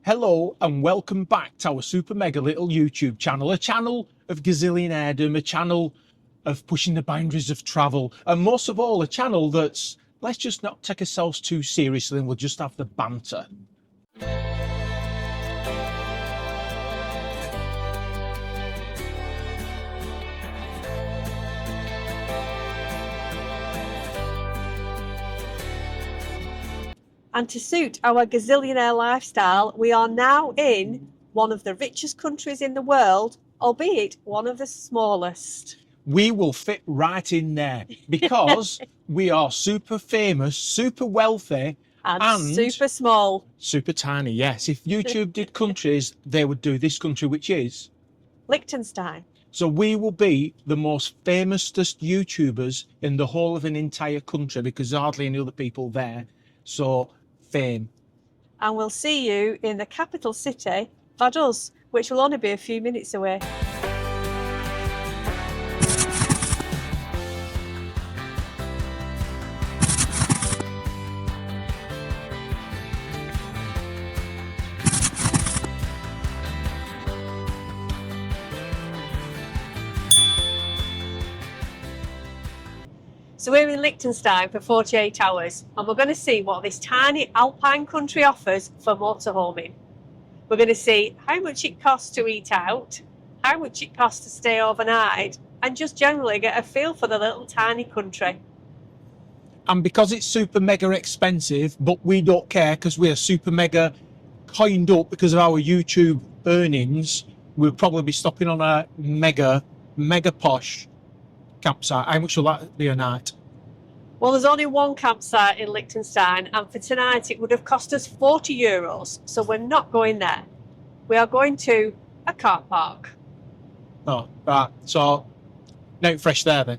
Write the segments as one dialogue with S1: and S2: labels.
S1: Hello and welcome back to our super mega little YouTube channel, a channel of gazillionairedom, a channel of pushing the boundaries of travel, and most of all, a channel that's, let's just not take ourselves too seriously and we'll just have the banter.
S2: And to suit our gazillionaire lifestyle, we are now in one of the richest countries in the world, albeit one of the smallest.
S1: We will fit right in there because we are super famous, super wealthy,
S2: and super small.
S1: Super tiny, yes. If YouTube did countries, they would do this country, which is
S2: Liechtenstein.
S1: So we will be the most famousest YouTubers in the whole of an entire country because there's hardly any other people there. So fame.
S2: And we'll see you in the capital city, Vaduz, which will only be a few minutes away. So we're in Liechtenstein for 48 hours and we're going to see what this tiny alpine country offers for motorhoming. We're going to see how much it costs to eat out, how much it costs to stay overnight, and just generally get a feel for the little tiny country.
S1: And because it's super mega expensive, but we don't care because we are super mega coined up because of our YouTube earnings, we'll probably be stopping on a mega posh campsite. How much will that be a night?
S2: Well, there's only one campsite in Liechtenstein, and for tonight it would have cost us €40, so we're not going there. We are going to a car park.
S1: Oh, right. So, no fresh there then.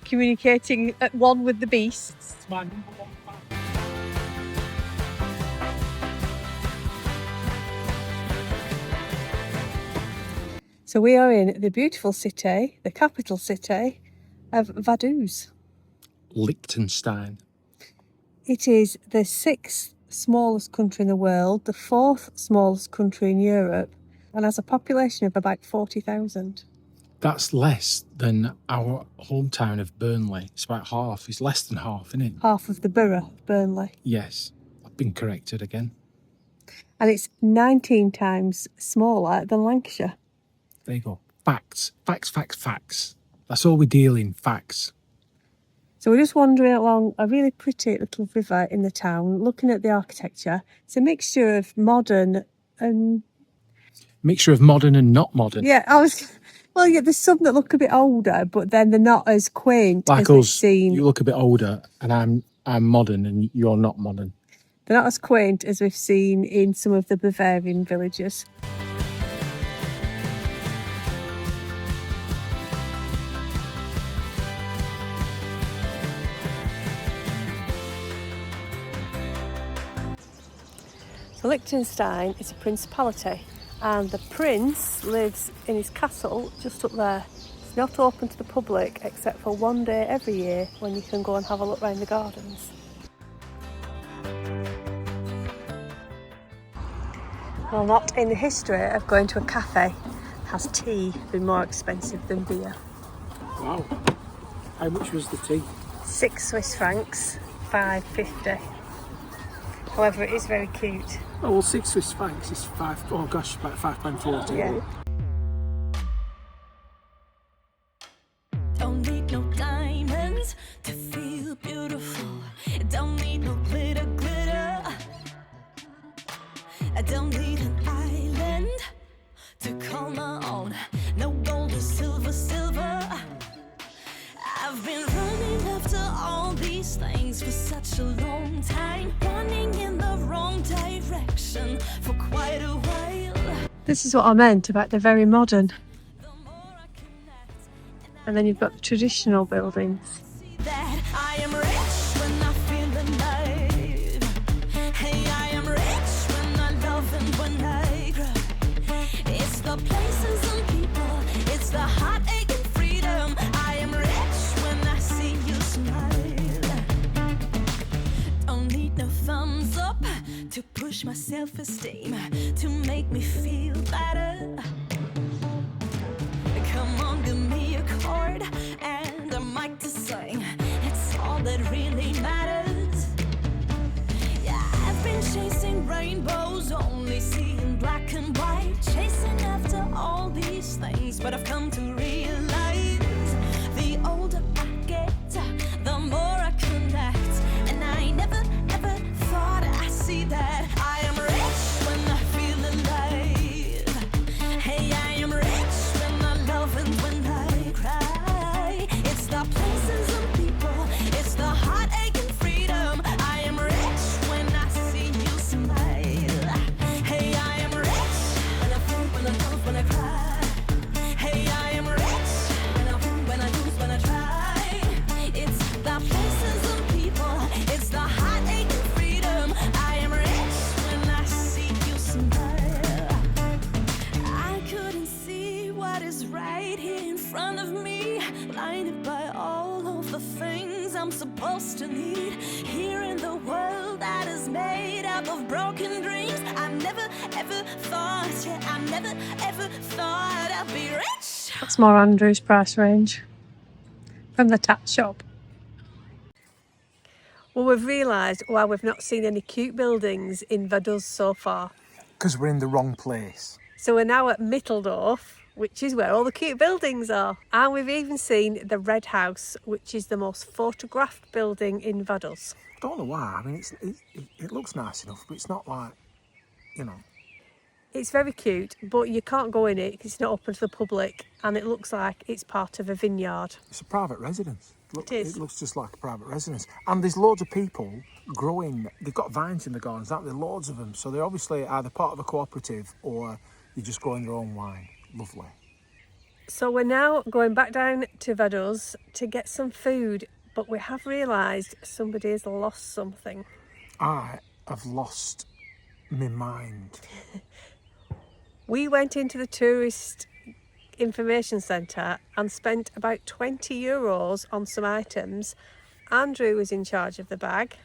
S2: Communicating at one with the beasts.
S1: It's my number one fan.
S2: So we are in the beautiful city, the capital city of Vaduz.
S1: Liechtenstein.
S2: It is the 6th smallest country in the world, the 4th smallest country in Europe, and has a population of about 40,000.
S1: That's less than our hometown of Burnley. It's about half. It's less than half, isn't it?
S2: Half of the borough of Burnley.
S1: Yes. I've been corrected again.
S2: And it's 19 times smaller than Lancashire.
S1: There you go. Facts. Facts, facts, facts. That's all we deal in, facts.
S2: So we're just wandering along a really pretty little river in the town, looking at the architecture. It's a mixture of modern and...
S1: Mixture of modern and not modern.
S2: Yeah, Well, yeah, there's some that look a bit older, but then they're not as quaint
S1: Like
S2: as we've
S1: us,
S2: seen.
S1: you look a bit older and I'm modern and you're not modern.
S2: They're not as quaint as we've seen in some of the Bavarian villages. So Liechtenstein is a principality, and the prince lives in his castle just up there. It's not open to the public except for one day every year when you can go and have a look around the gardens. Well, not in the history of going to a cafe has tea been more expensive than beer.
S1: Wow. How much was the tea?
S2: 6 Swiss francs, £5.50. However, it is very cute.
S1: Oh, well, 6 Swiss francs is about £5.40.
S2: Yeah.
S3: Don't need no diamonds to feel beautiful. Don't need no glitter. I don't need an island to call my own. No gold or silver. I've been running after all these things. such a long time, running in the wrong direction for quite a while.
S2: This is what I meant about the very modern.
S3: The more I connect,
S2: And then you've got the traditional buildings.
S3: see that I am rich when I feel alive. Hey, I am rich when I love and when I cry. It's the places and people, it's the heartache and freedom. I am rich when I see you smile. Don't need no thumbs up to push my self-esteem, to make me feel better. Come on, give me a chord and a mic to sing. It's all that really matters. Yeah, I've been chasing rainbows, only seeing black and white, chasing after all these things, but I've come to realize the older I get, the more I connect, and I never ever thought I'd see that I am rich when I feel alive. Hey, I am rich when I love and when I cry. It's the places and people, it's the heartache and freedom. I am rich when I see you smile. Hey, I am rich when I feel, when I love, when I cry. Hey, I am rich when I lose, when I try. It's the places and people, it's the heartache and freedom. I am rich when I see you smile. I couldn't see what is right here in front of me, blinded by all of the things I'm supposed to need here in the world that is made up of broken dreams. I never ever thought, yeah, I never ever thought I'd be rich.
S2: That's more Andrew's price range from the tat shop. Well, we've realised why we've not seen any cute buildings in Vaduz so far.
S1: Because we're in the wrong place.
S2: So we're now at Mitteldorf, which is where all the cute buildings are. And we've even seen the Red House, which is the most photographed building in Vaduz.
S1: Don't know why. I mean, it looks nice enough, but it's not like, you know.
S2: It's very cute, but you can't go in it because it's not open to the public, and it looks like it's part of a vineyard.
S1: It's a private residence.
S2: It is.
S1: It looks just like a private residence. And there's loads of people growing. They've got vines in the gardens, aren't there? Loads of them. So they're obviously either part of a cooperative or you're just growing your own wine. Lovely.
S2: So we're now going back down to Vaduz to get some food, but we have realised somebody has lost something.
S1: I have lost my mind.
S2: We went into the tourist information centre and spent about 20 euros on some items. Andrew was in charge of the bag.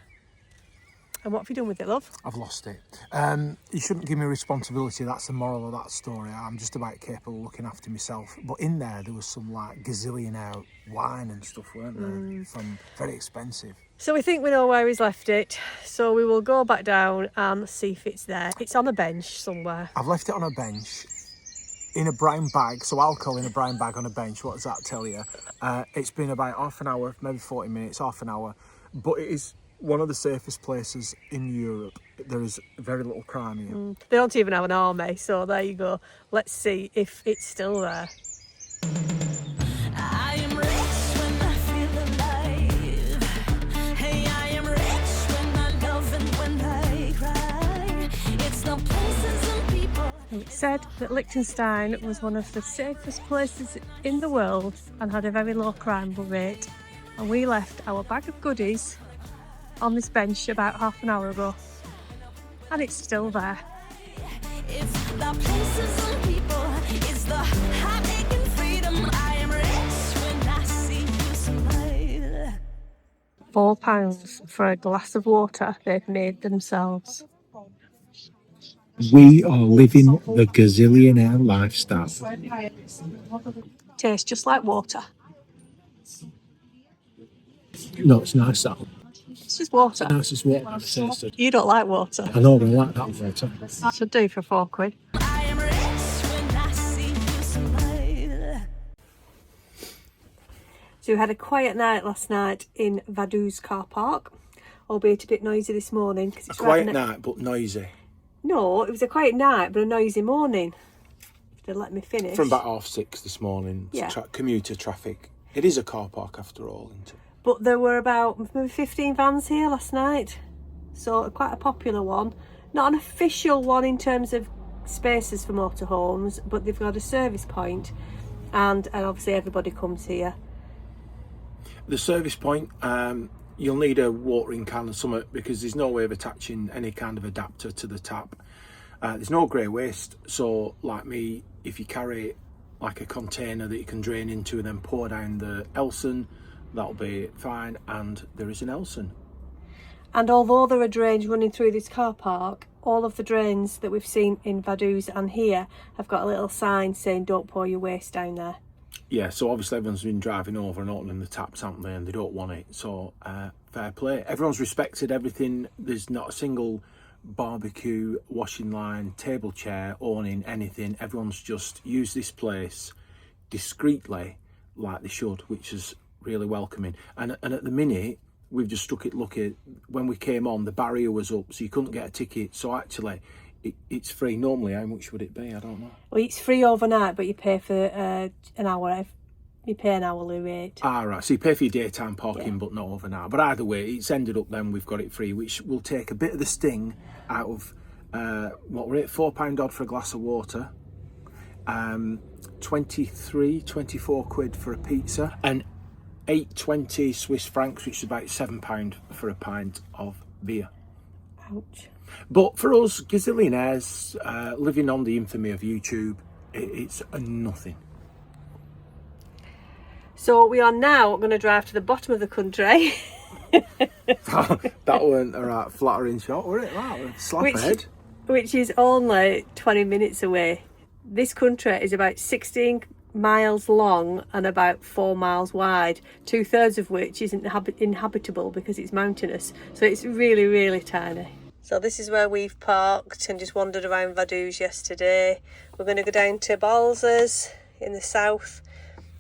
S2: And what have you done with it, love?
S1: I've lost it. You shouldn't give me responsibility. That's the moral of that story. I'm just about capable of looking after myself. But in there was some like gazillionaire wine and stuff, weren't there? From very expensive.
S2: So we think we know where he's left it. So we will go back down and see if it's there. It's on a bench somewhere.
S1: I've left it on a bench in a brown bag. So alcohol in a brown bag on a bench. What does that tell you? It's been about half an hour, maybe 40 minutes, half an hour. But it is one of the safest places in Europe. There is very little crime here.
S2: They don't even have an army, so there you go. Let's see if it's still there.
S3: I am rich when I feel alive. Hey, I am rich when I love and when I cry. It's the places and people.
S2: It said that Liechtenstein was one of the safest places in the world and had a very low crime rate. And we left our bag of goodies on this bench about half an hour ago. And it's still there.
S3: It's the places and people. It's the heartache and freedom. I am rich when I see you smile.
S2: £4 for a glass of water they've made themselves.
S1: We are living the gazillionaire lifestyle.
S2: Tastes just like water.
S1: No, it's nice that.
S2: It's just water.
S1: Nicest water I've tasted.
S2: You don't like water.
S1: I know, but I like that water.
S2: Should do for £4.
S3: I am rich when I see you smile.
S2: So we had a quiet night last night in Vaduz car park, albeit a bit noisy this morning. Cause it's
S1: Quiet night, but noisy.
S2: No, it was a quiet night, but a noisy morning. If they'd let me finish.
S1: From about 6:30 this morning.
S2: Yeah.
S1: Commuter traffic. It is a car park after all, isn't it?
S2: but there were about maybe 15 vans here last night, so quite a popular one. Not an official one in terms of spaces for motorhomes, but they've got a service point, and obviously everybody comes here.
S4: The service point, you'll need a watering can or something, because there's no way of attaching any kind of adapter to the tap. There's no grey waste, so like me, if you carry like a container that you can drain into and then pour down the Elson, that'll be fine. And there is an Elson.
S2: And although there are drains running through this car park, all of the drains that we've seen in Vaduz and here have got a little sign saying don't pour your waste down there.
S4: Yeah, so obviously everyone's been driving over and opening the taps, haven't they, and they don't want it, so fair play. Everyone's respected everything. There's not a single barbecue, washing line, table chair, awning, anything. Everyone's just used this place discreetly like they should, which is really welcoming. And at the minute, we've just struck it lucky. When we came on, the barrier was up, so you couldn't get a ticket. So actually, it's free. Normally, how much would it be? I don't know.
S2: Well, it's free overnight, but you pay for an hour. You pay an hourly rate.
S4: Ah, right. So you pay for your daytime parking, but not overnight. But either way, it's ended up then we've got it free, which will take a bit of the sting out of what were it, £4 odd for a glass of water, 24 quid for a pizza, and 8.20 Swiss francs, which is about £7 for a pint of beer.
S2: Ouch.
S4: But for us gazillionaires living on the infamy of YouTube, it's nothing.
S2: So we are now going to drive to the bottom of the country.
S4: That weren't a right flattering shot, were it? Wow, slap ahead.
S2: Which is only 20 minutes away. This country is about 16 miles long and about 4 miles wide, 2/3 of which isn't inhabitable because it's mountainous. So it's really, really tiny. So this is where we've parked and just wandered around Vaduz yesterday. We're going to go down to Balzers in the south.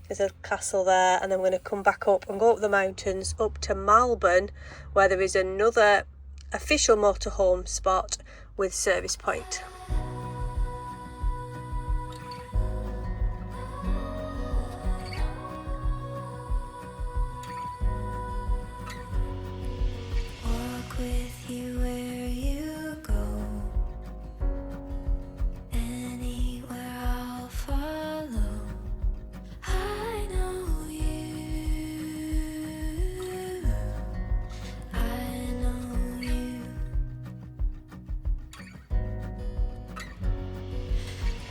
S2: There's a castle there, and then we're going to come back up and go up the mountains up to Malburn, where there is another official motorhome spot with service point.
S3: Walk with you where you go. Anywhere I'll follow. I know you. I know you.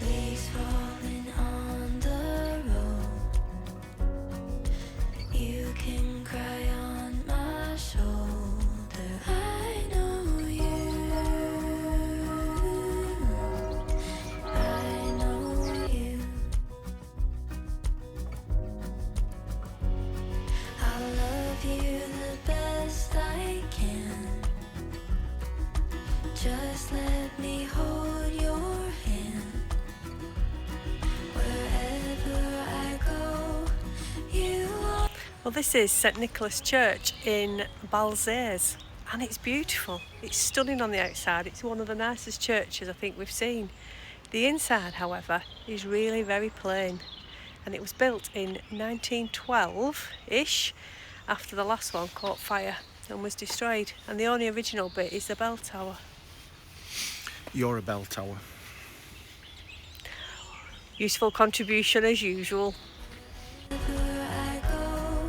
S3: Leaves falling on the road. You can cry on my shoulder. I know you. I know you. I'll love you the best I can. Just let me hold your hand. Wherever I go, you are.
S2: Well, this is St Nicholas Church in Balzers, and it's beautiful. It's stunning on the outside. It's one of the nicest churches I think we've seen. The inside, however, is really very plain, and it was built in 1912-ish after the last one caught fire and was destroyed, and the only original bit is the bell tower.
S4: You're a bell tower.
S2: Useful contribution as usual.
S3: Wherever I go,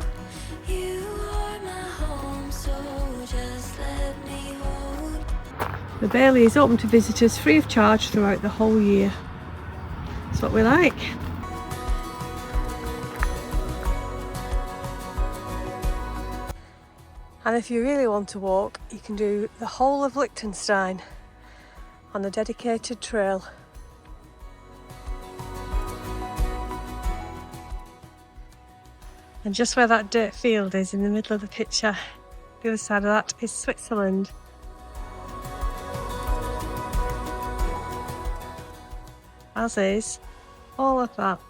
S3: you are my home, so just let me hold.
S2: The Bailey is open to visitors free of charge throughout the whole year. That's what we like. And if you really want to walk, you can do the whole of Liechtenstein on a dedicated trail. And just where that dirt field is in the middle of the picture, the other side of that is Switzerland. As is all of that.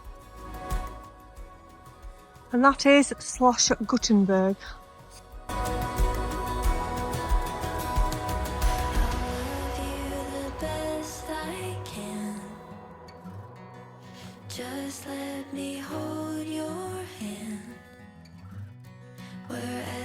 S2: And that is Schloss Gutenberg.
S3: Love you the best I can. Just let me hold your hand. Wherever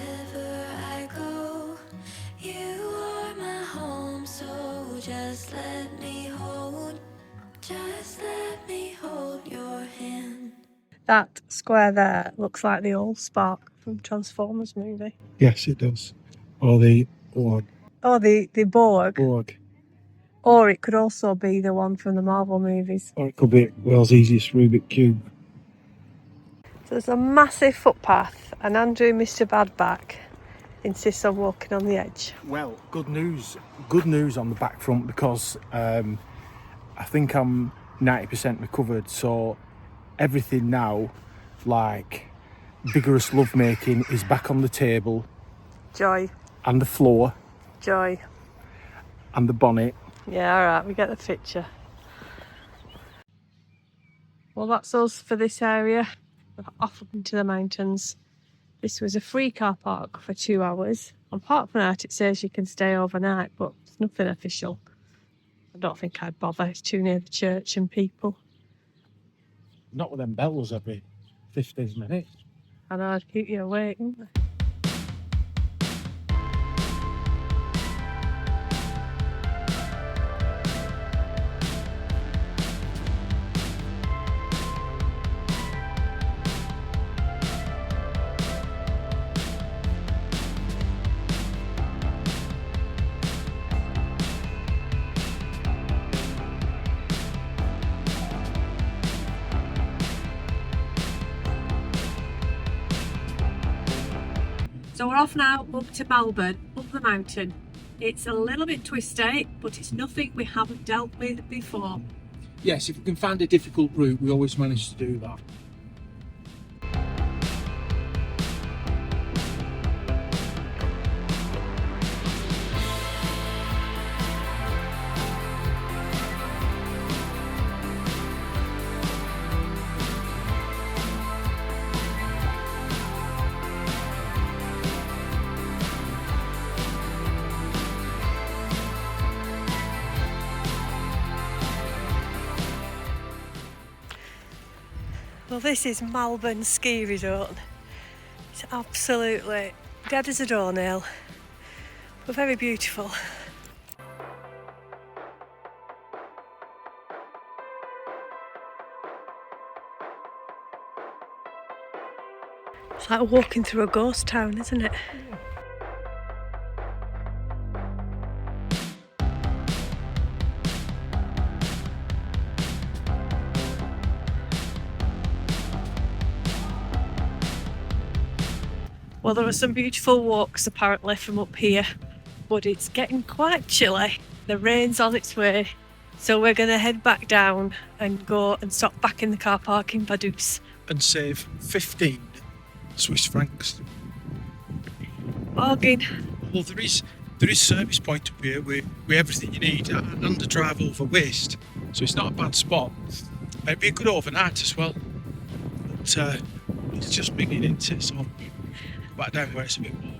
S2: That square there looks like the old Spark from Transformers movie.
S1: Yes, it does. Or the Borg.
S2: Oh, the Borg.
S1: Borg.
S2: Or it could also be the one from the Marvel movies.
S1: Or it could be world's easiest Rubik Cube.
S2: So there's a massive footpath, and Andrew, Mr. Badback, insists on walking on the edge.
S4: Well, good news on the back front, because I think I'm 90% recovered, so everything now, like vigorous lovemaking, is back on the table,
S2: Joy.
S4: and the floor,
S2: Joy.
S4: and the bonnet.
S2: Yeah, alright, we get the picture. Well, that's us for this area. We're off up into the mountains. This was a free car park for 2 hours. On Park for Night, it says you can stay overnight, but it's nothing official. I don't think I'd bother. It's too near the church and people.
S1: Not with them bells every 15 minutes.
S2: I know, I'd keep you awake, wouldn't they? So we're off now up to Melbourne, up the mountain. It's a little bit twisty, but it's nothing we haven't dealt with before.
S1: Yes, if we can find a difficult route, we always manage to do that.
S2: Well, this is Melbourne Ski Resort. It's absolutely dead as a doornail, but very beautiful. It's like walking through a ghost town, isn't it? Well, there are some beautiful walks apparently from up here, but it's getting quite chilly. The rain's on its way, so we're going to head back down and go and stop back in the car park in Vaduz.
S1: And save 15 Swiss francs.
S2: Bargain.
S1: Well, there is service point up here with everything you need and under drive over waste, so it's not a bad spot. It'd be a good overnight as well, but it's just beginning into it, so back down where it's a bit warm.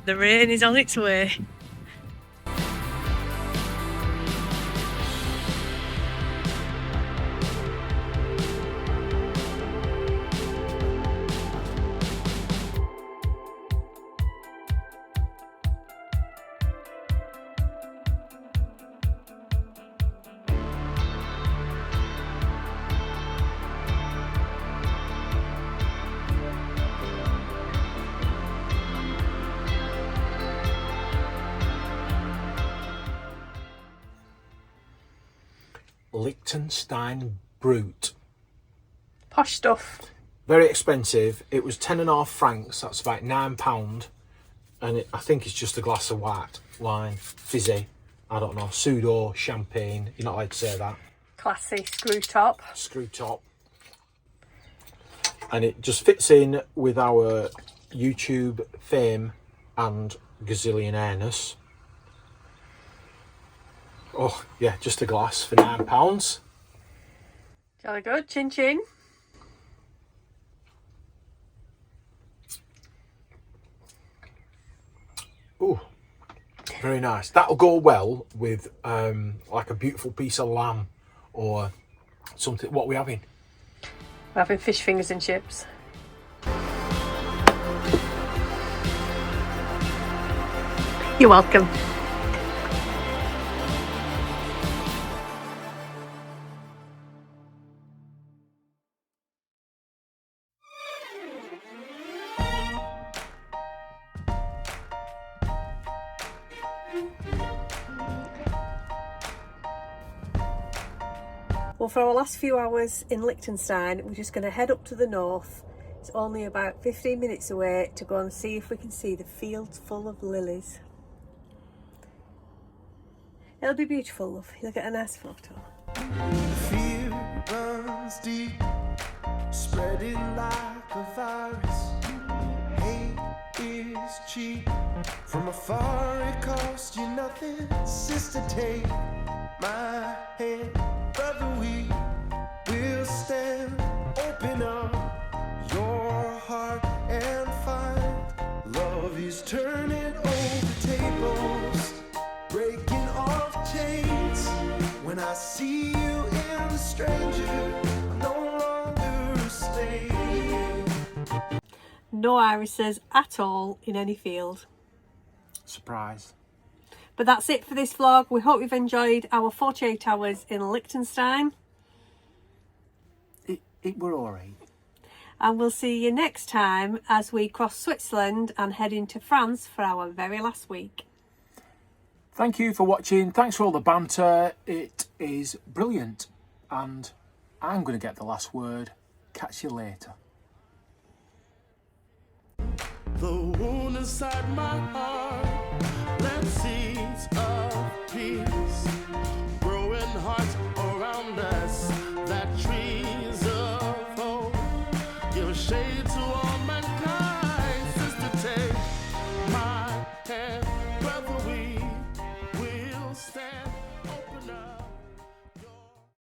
S2: The rain is on its way.
S4: Liechtenstein Brut.
S2: Posh stuff.
S4: Very expensive. It was 10.5 francs, that's about £9, and I think it's just a glass of white wine, fizzy, I don't know, pseudo champagne, you're not allowed to say that.
S2: Classy screw top.
S4: Screw top. And it just fits in with our YouTube fame and gazillionaire-ness. Oh yeah, just a glass for £9.
S2: Jolly good. Chin chin.
S4: Oh, very nice. That'll go well with like a beautiful piece of lamb or something. What are we having?
S2: We're having fish fingers and chips. You're welcome. Well, for our last few hours in Liechtenstein, we're just going to head up to the north. It's only about 15 minutes away to go and see if we can see the fields full of lilies. It'll be beautiful, love. You'll get a nice photo.
S5: Fear runs deep, spreading like a virus. Hate is cheap. From afar it costs you nothing. Sister, take my hand. Brother, we will stand. Open up your heart and find love is turning over tables, breaking off chains. When I see you in a stranger, I'm no longer a slave.
S2: No irises at all in any field.
S4: Surprise.
S2: But that's it for this vlog. We hope you've enjoyed our 48 hours in Liechtenstein.
S4: It were alright.
S2: And we'll see you next time as we cross Switzerland and head into France for our very last week.
S4: Thank you for watching. Thanks for all the banter. It is brilliant. And I'm going to get the last word. Catch you later.
S5: The wound inside my heart, plant seeds of peace, growing hearts around us, that trees of hope, give shade to all mankind. Sister, take my hand, brother.